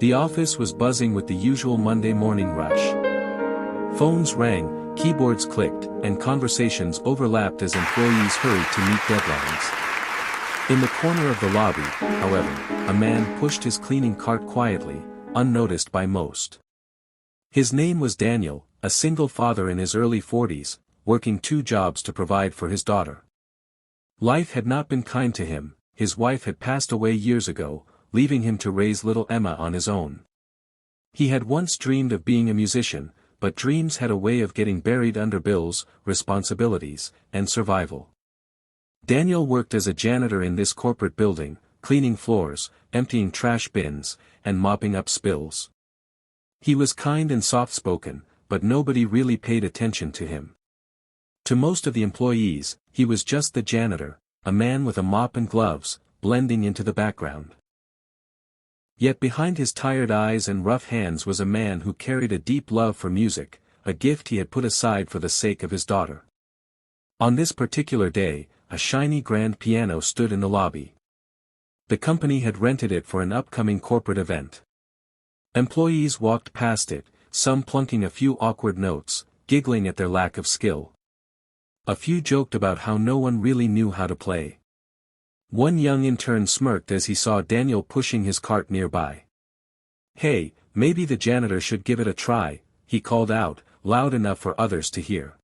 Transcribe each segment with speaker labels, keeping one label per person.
Speaker 1: The office was buzzing with the usual Monday morning rush. Phones rang, keyboards clicked, and conversations overlapped as employees hurried to meet deadlines. In the corner of the lobby, however, a man pushed his cleaning cart quietly, unnoticed by most. His name was Daniel, a single father in his early 40s, working 2 jobs to provide for his daughter. Life had not been kind to him. His wife had passed away years ago, leaving him to raise little Emma on his own. He had once dreamed of being a musician, but dreams had a way of getting buried under bills, responsibilities, and survival. Daniel worked as a janitor in this corporate building, cleaning floors, emptying trash bins, and mopping up spills. He was kind and soft-spoken, but nobody really paid attention to him. To most of the employees, he was just the janitor, a man with a mop and gloves, blending into the background. Yet behind his tired eyes and rough hands was a man who carried a deep love for music, a gift he had put aside for the sake of his daughter. On this particular day, a shiny grand piano stood in the lobby. The company had rented it for an upcoming corporate event. Employees walked past it, some plunking a few awkward notes, giggling at their lack of skill. A few joked about how no one really knew how to play. One young intern smirked as he saw Daniel pushing his cart nearby. "Hey, maybe the janitor should give it a try," he called out, loud enough for others to hear.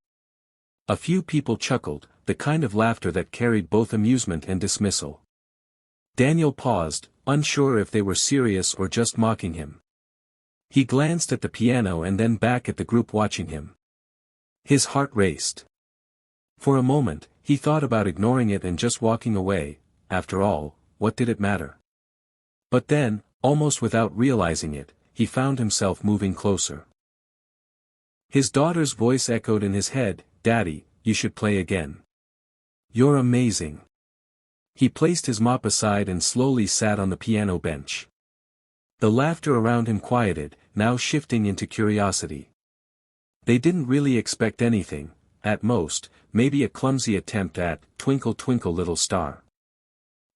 Speaker 1: A few people chuckled, the kind of laughter that carried both amusement and dismissal. Daniel paused, unsure if they were serious or just mocking him. He glanced at the piano and then back at the group watching him. His heart raced. For a moment, he thought about ignoring it and just walking away. After all, what did it matter? But then, almost without realizing it, he found himself moving closer. His daughter's voice echoed in his head, "Daddy, you should play again. You're amazing." He placed his mop aside and slowly sat on the piano bench. The laughter around him quieted, now shifting into curiosity. They didn't really expect anything, at most, maybe a clumsy attempt at "Twinkle Twinkle Little Star."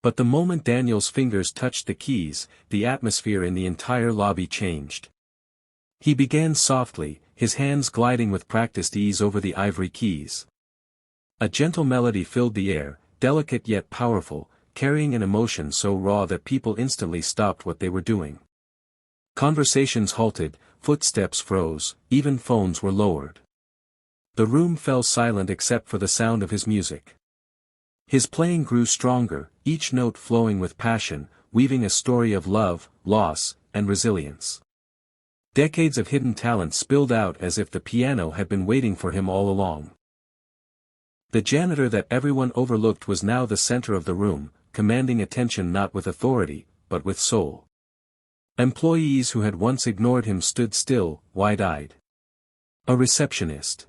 Speaker 1: But the moment Daniel's fingers touched the keys, the atmosphere in the entire lobby changed. He began softly, his hands gliding with practiced ease over the ivory keys. A gentle melody filled the air, delicate yet powerful, carrying an emotion so raw that people instantly stopped what they were doing. Conversations halted, footsteps froze, even phones were lowered. The room fell silent except for the sound of his music. His playing grew stronger, each note flowing with passion, weaving a story of love, loss, and resilience. Decades of hidden talent spilled out as if the piano had been waiting for him all along. The janitor that everyone overlooked was now the center of the room, commanding attention not with authority, but with soul. Employees who had once ignored him stood still, wide-eyed. A receptionist.